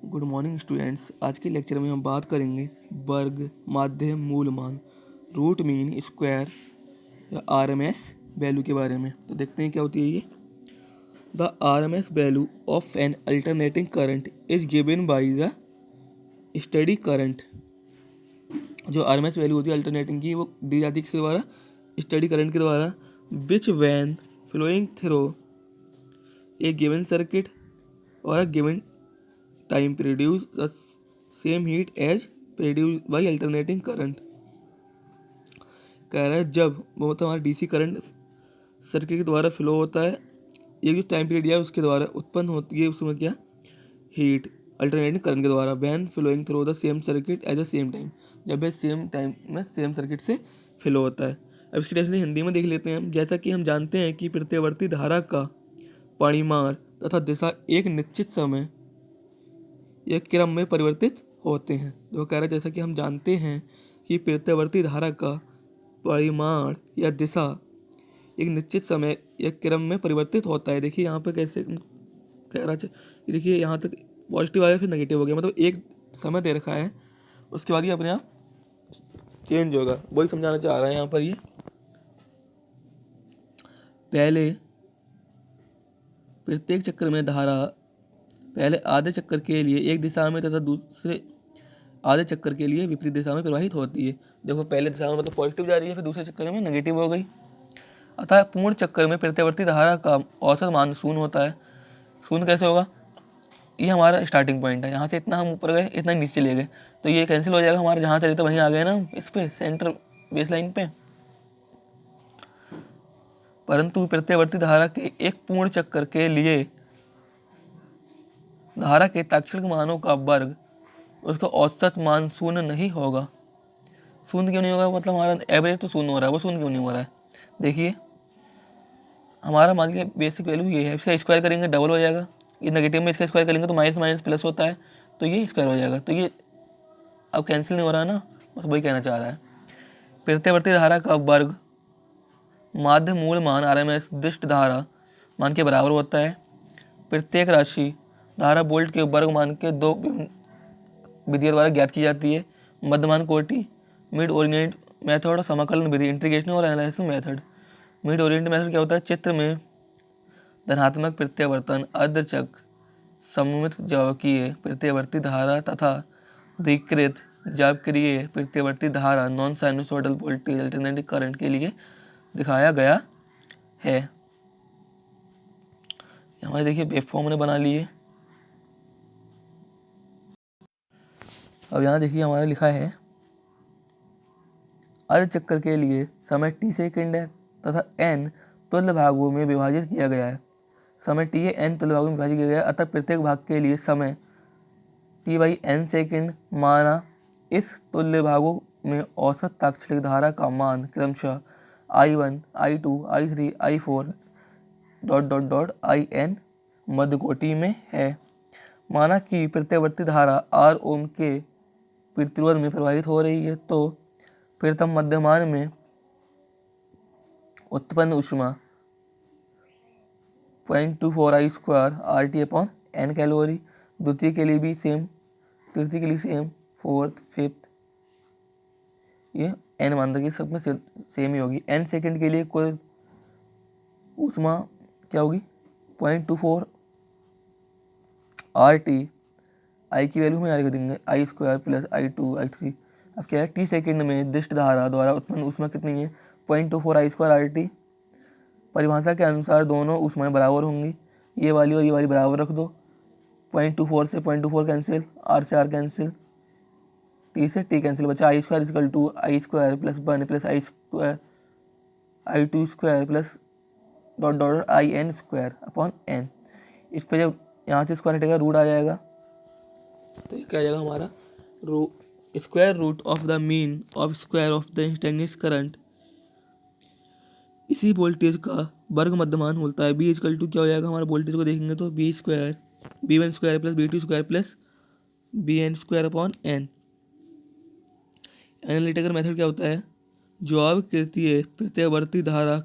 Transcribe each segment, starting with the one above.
Good morning students. आज के lecture में हम बात करेंगे वर्ग, माध्य, मूल मान, रूट मीन, स्क्वायर या आरएमएस वैल्यू के बारे में। तो देखते हैं क्या होती है ये। The RMS value of N alternating current is given by the study current. जो आरएमएस वैल्यू होती है अल्टरनेटिंग की, वो दी जाती है किसके द्वारा? स्टडी करंट के द्वारा। Which when flowing through a given circuit और a given time produce the same heat as produced by alternating current। कह रहा है जब वो हमारा डीसी करंट सर्किट के द्वारा फ्लो होता है, ये जो टाइम पीरियड है उसके द्वारा उत्पन्न होती है उसमें क्या? हीट अल्टरनेटिंग करंट के द्वारा। When flowing through the same circuit at the same time, जब वह सेम टाइम में सेम सर्किट से फ्लो होता है। अब इसकी डेफिनेशन हिंदी में देख लेते हैं हम। जैसा कि हम जानते हैं कि प्रत्यावर्ती धारा का परिमाण तथा दिशा एक निश्चित समय या क्रम में परिवर्तित होते हैं। तो कह रहा है जैसा कि हम जानते हैं कि प्रत्यावर्ती धारा का परिमाण या दिशा एक निश्चित समय या क्रम में परिवर्तित होता है। देखिए यहाँ पे कैसे कह रहा है, देखिए यहाँ तक पॉजिटिव आया फिर नेगेटिव हो गया, मतलब एक समय दे रखा है उसके बाद ये अपने आप चेंज होगा, वही समझाना चाह रहा है यहाँ पर ये। पहले प्रत्येक चक्र में धारा पहले आधे चक्कर के लिए एक दिशा में तथा दूसरे आधे चक्कर के लिए विपरीत दिशा में प्रवाहित होती है। देखो पहले दिशा में मतलब पॉजिटिव जा रही है, फिर दूसरे चक्कर में नेगेटिव हो गई। अतः पूर्ण चक्कर में प्रत्यावर्ती धारा का औसत मान शून्य होता है। शून्य कैसे होगा? ये हमारा स्टार्टिंग पॉइंट है, यहाँ से इतना हम ऊपर गए, इतना नीचे चले गए, तो ये कैंसिल हो जाएगा हमारा। जहाँ चले तो वहीं आ गए ना, इस पे सेंटर बेस लाइन पे। परंतु प्रत्यावर्ती धारा के एक पूर्ण चक्कर के लिए धारा के तात्क्षणिक मानों का वर्ग उसका औसत मान शून्य नहीं होगा। शून्य क्यों नहीं होगा? मतलब हमारा एवरेज तो शून्य हो रहा है, वो शून्य क्यों नहीं हो रहा है? देखिए हमारा मान लीजिए बेसिक वैल्यू ये है, इसका स्क्वायर करेंगे डबल हो जाएगा। ये नेगेटिव में इसका स्क्वायर करेंगे तो माइनस माइनस प्लस होता है, तो ये स्क्वायर हो जाएगा। तो ये अब कैंसिल नहीं हो रहा है ना, बस वही कहना चाह रहा है। प्रत्यावर्ती धारा का वर्ग माध्य मूल मान आरएमएस दिष्ट धारा मान के बराबर होता है। प्रत्येक राशि धारा वोल्ट के वर्ग मान के दो विधियों द्वारा ज्ञात की जाती है। मध्यमान कोटि, मिड ओरिएंट मेथड और समाकलन विधि, इंटीग्रेशन और analysis method. Mid Orient method क्या होता है? चित्र में धनात्मक प्रत्यावर्तन अर्धचक सममित जबकीय प्रत्यावर्ती धारा तथा विकृत जबक्रिय प्रत्यावर्ती धारा non sinusoidal voltage alternating current के लिए दिखाया गया है। हमारे देखिए वेवफॉर्म ने बना लिए। अब यहाँ देखिए हमारा लिखा है अर्ध चक्कर के लिए समय t सेकंड है तथा n तुल्य भागों में विभाजित किया गया है। समय t है, n तुल्य भागों में विभाजित किया गया है, अतः प्रत्येक भाग के लिए समय t/n सेकंड माना। इस तुल्य भागों में औसत तात्क्षणिक धारा का मान क्रमशः I1, I2, I3, I4 ... IN मध्य कोटि में है। माना कि प्रत्यावर्ती धारा R ओम के प्रतिरोध में प्रवाहित हो रही है, तो प्रथम मध्यमान में उत्पन्न ऊष्मा 0.24 I स्क्वायर RT/n कैलोरी। द्वितीय के लिए भी सेम, तृतीय के लिए सेम, फोर्थ फिफ्थ ये n मान तक सब में सेम ही होगी। n सेकंड के लिए कुल ऊष्मा क्या होगी? 0.24 RT। I की वैल्यू में यहाँ लिख देंगे I square plus I2 I3। अब क्या है? t सेकंड में दिष्ट धारा द्वारा उत्पन्न ऊष्मा कितनी है? 0.24 I स्क्वायर RT। परिभाषा के अनुसार दोनों ऊष्माएं बराबर होंगी, ये वाली और ये वाली बराबर रख दो। 0.24 से 0.24 कैंसिल, R से R कैंसिल, T से T कैंसिल, बचा I square equal to I square plus 1 plus I square I2 square plus ... IN square upon n। इस पर जब यहाँ से स्क्वायर हटेगा रूट आ जाएगा, तो ये क्या आ जाएगा हमारा? Square root of the mean of square of the instantaneous current. इसी वोल्टेज का वर्ग मध्यमान होता है। बी इक्वल टू क्या हो जाएगा हमारा? वोल्टेज को देखेंगे तो B square B1 square plus B2 square plus BN square upon n। Analytical method क्या होता है? ज्वावकृतीय प्रत्यावर्ती धारा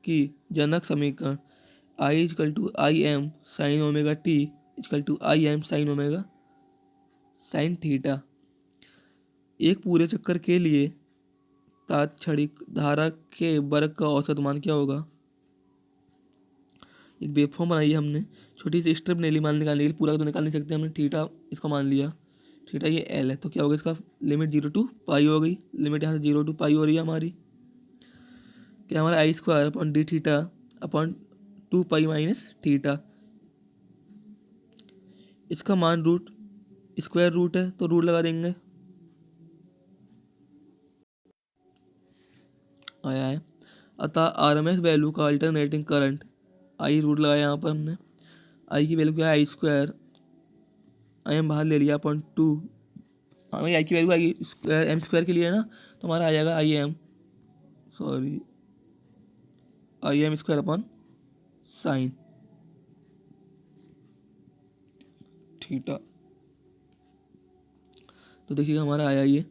की जनक समीकरण I equal to I m sine omega t equal to I m sine omega sine theta. एक पूरे चक्कर के लिए तात्क्षणिक धारा के वर्ग का औसत मान क्या होगा। एक वेवफॉर्म बनाई है हमने, छोटी सी स्ट्रिप ले ली मान निकालने के लिए, पूरा तो निकाल नहीं सकते हमने, थीटा इसका मान लिया, थीटा ये एल है, तो क्या होगा इसका लिमिट 0 टू पाई हो गई, लिमिट यहाँ से 0 टू पाई हो रही है हमारी, क्या हमारा I square upon d theta upon 2 pi minus theta. इसका मान रूट स्क्वायर रूट है तो रूट लगा देंगे, आया है। अतः आरएमएस वैल्यू का अल्टरनेटिंग करंट आई रूट लगाया यहाँ पर हमने, आई की वैल्यू क्या है आई स्क्वायर, आई एम बाहर ले लिया अपॉन 2, हमारी आई की वैल्यू आई स्क्वायर एम स्क्वायर के लिए है ना, तो हमारा आ जाएगा आई M square upon sine theta. तो देखिएगा हमारा आया ये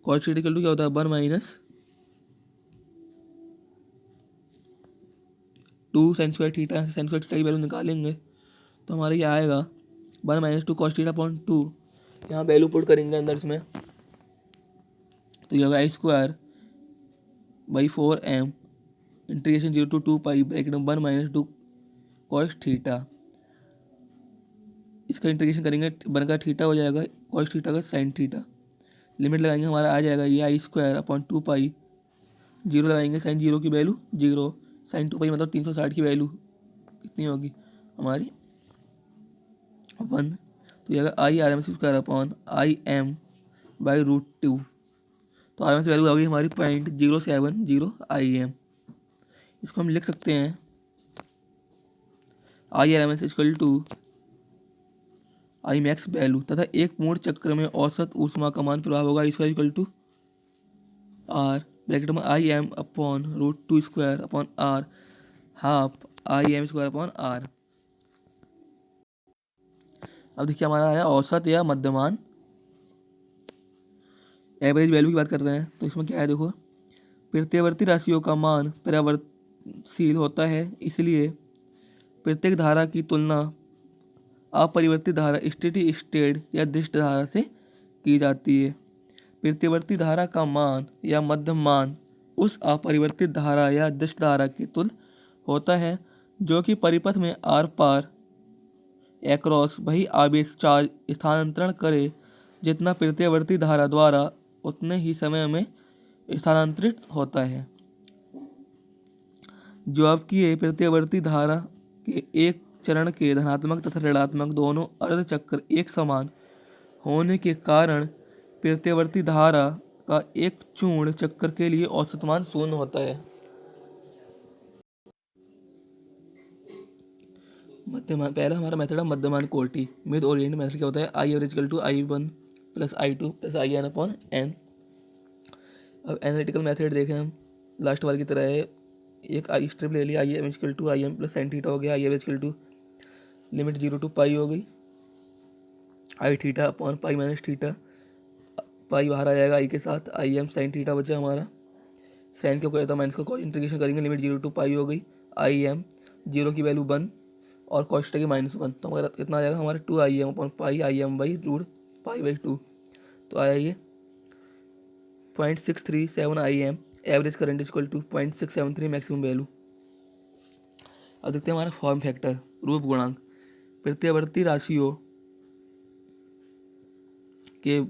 कॉस थीटा इक्वल टू क्या होता है 1 minus 2 sine square theta, sine square theta की वैल्यू निकालेंगे तो हमारा ये आएगा 1 माइनस 2 कॉस थीटा अपॉन 2, यहाँ वैल्यू पुट करेंगे अंदर इसमें, तो ये होगा I square by 4m integration 0 to 2 pi bracket में 1 माइनस 2 कॉस थीटा, इसका इंटीग्रेशन करेंगे वन का थीटा हो जाएगा कॉस थीटा का साइन थीटा, लिमिट लगाएंगे हमारा आ जाएगा ये I square upon 2 pi, zero लगाएंगे साइन जीरो की वैल्यू 0, साइन 2 पाई मतलब 360 की वैल्यू कितनी होगी हमारी 1, तो ये I R M S square upon I M by root 2, तो आर एम एस वैल्यू आ गई हमारी 0.070 आई एम। इसको हम लिख सकते हैं I R M S equal to I max value तथा एक पूर्ण चक्र में औसत ऊष्मा का मान प्रभाव होगा इसका इक्वल टू आर ब्रैकेट में I M upon root 2 square upon R half I M square upon R. अब देखिए हमारा आया औसत या मध्यमान, एवरेज वैल्यू की बात कर रहे हैं, तो इसमें क्या है देखो, प्रत्यावर्ती राशियों का मान परिवर्तनशील होता है, इसलिए प्रत्येक धारा की तुलना अपरिवर्तित धारा स्टेडी स्टेट या दृष्ट धारा से की जाती है। प्रत्यावर्ती धारा का मान या मध्यम मान उस अपरिवर्तित धारा या दृष्ट धारा के तुल्य होता है जो कि परिपथ में आर पार एक्रॉस वही आवेश चार्ज स्थानांतरण करे जितना प्रत्यावर्ती धारा द्वारा उतने ही समय में स्थानांतरित होता है। जबकि प्रत्यावर्ती धारा के एक चरण के धनात्मक तथा ऋणात्मक दोनों अर्धचक्र एक समान होने के कारण प्रत्यावर्ती धारा का एक चूर्ण चक्र के लिए औसत मान शून्य होता है। मध्यमान, पहला हमारा मेथड है मध्यमान कोटि, मिड ओरिएंट मेथड क्या होता है I average equal to I one plus I two plus I n upon n. अब एनालिटिकल मेथड देखें हम, लास्ट वाले की तरह है, एक आई स्ट्रिप ले लिया I m equal to I m plus sine theta हो गया, I average equal to limit 0 to pi हो गई, I theta upon pi minus theta, pi बाहर आ जाएगा आई के साथ, आई एम साइन थीटा बचा हमारा, साइन क्या कहता है माइनस का कॉस इंटीग्रेशन करेंगे, लिमिट 0 टू पाई हो गई, आई एम जीरो की वैल्यू 1 और कॉस की -1, तो हमारा कितना आ जाएगा हमारा 2 I M upon pi I M by root pi by 2, तो आया ये 0.637 I M, average current equal to 0.673 maximum value. अब देखते हैं हमारा फॉर्म फैक्टर रूप गुणांक, प्रत्यावर्ती राशियों के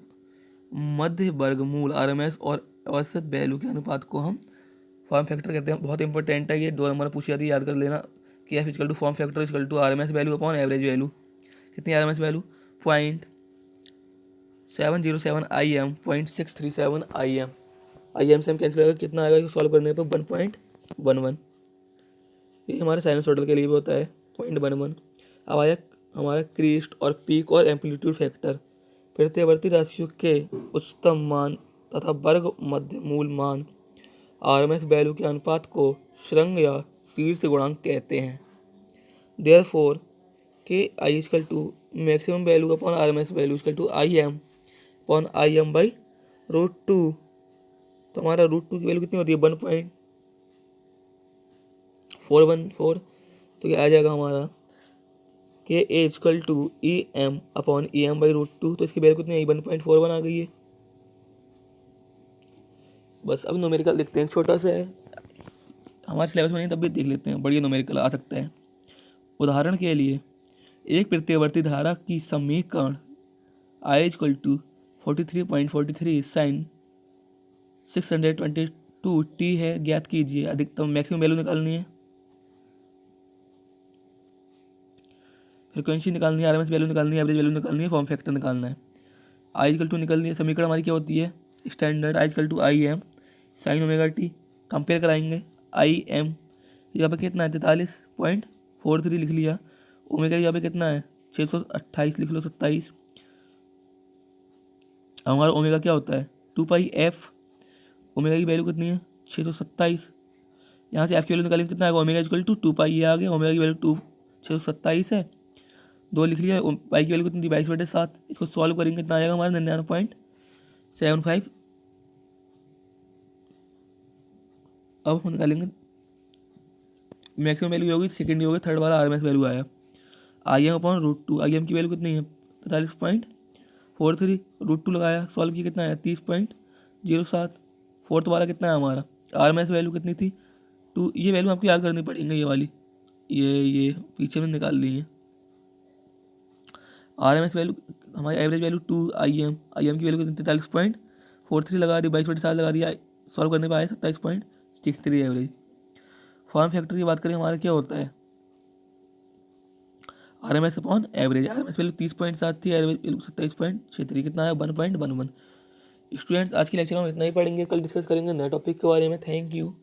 मध्य वर्गमूल आरएमएस और औसत वैल्यू के अनुपात को हम फॉर्म फैक्टर कहते हैं। बहुत इंपॉर्टेंट है ये, 2 नंबर पूछ जाती है, याद कर लेना कि F equal to form factor equal to RMS value upon average value. कितनी RMS value 0.707 I m, 0.637 I m, I m से हम कैंसिल करेगा कितना आएगा सॉल्व करने पर 1.11, ये हमारे साइनसॉइडल के लिए भी होता है 0.11। अब आया हमारा क्रीस्ट और पीक और एम्पलीट्यूड फैक्टर, प्रत्यावर्ती राशियों के उच्चतम मान तथा वर्ग मध्य मूल मान आरएमएस वैल्यू के अनुपात को श्रृंग या शीर्ष गुणांक कहते हैं। Therefore K I equal to maximum value upon RMS value equal to I M upon I M by root 2, तो हमारा रूट 2 की वैल्यू कितनी होती है 1.414, तो क्या आ जाएगा हमारा कि A equal to E m upon E m by √2, तो इसकी वैल्यू कितनी आई 1.41 आ गई है। बस अब न्यूमेरिकल लिखते हैं, छोटा सा है, हमारे सिलेबस में नहीं तब भी देख लेते हैं, बढ़िया न्यूमेरिकल आ सकता है। उदाहरण के लिए एक प्रत्यावर्ती धारा की समीकरण I equal to 43.43 sine 622 t है, ज्ञात कीजिए। अधिकतम मैक्सिमम वैल्यू निकालनी है, फ्रिक्वेंसी निकालनी है, आरएमएस वैल्यू निकालनी है, एवरेज वैल्यू निकालनी है, फॉर्म फैक्टर निकालना है। आई इजकल टू निकालनी है, समीकरण हमारी क्या होती है standard I equal to I M sine omega T. Compare कराएंगे, आई एम यहाँ पे कितना है 43.43 लिख लिया, ओमेगा यहाँ पे कितना है 628 लिख लो 27। हमारा ओमेगा क्या होता है 2πf, ओमेगा की वैल्यू कितनी है 627। यहाँ से एफ की वैल्यू निकालेंगे, कितना आएगा ओमेगा इक्वल टू 2π, ये आ गया, ओमेगा की वैल्यू 627 है, 2 लिख लिया। पाई की वैल्यू कितनी थी 22/7। इसको सॉल्व करेंगे, कितना आएगा हमारा 99.75। अब हम निकालेंगे मैक्सिमम वैल्यू होगी, सेकेंड होगी, थर्ड वाला आरएमएस वैल्यू आया I am upon √2। I M की वैल्यू कितनी है 43.43, √2 लगाया, सॉल्व किया, कितना आया 30.07। फोर्थ वाला कितना है हमारा आरएमएस वैल्यू कितनी थी 2। ये वैल्यू आपको याद करनी पड़ेंगे, ये वाली ये पीछे में निकाल ली है। आरएमएस वैल्यू हमारी एवरेज वैल्यू 2, आई एम की वैल्यू कितनी 43.43 लगा दी, 22/7 लगा दिया, सॉल्व करने पर आया 27.63 एवरेज। फॉर्म फैक्टर की बात करें, हमारा क्या होता है RMS upon average. RMS value 30.7 थी, एवरेज वैल्यू 27.63, कितना है 1.11। स्टूडेंट्स आज के लेक्चर में इतना ही पढ़ेंगे, कल डिस्कस करेंगे नए टॉपिक के बारे में। Thank you.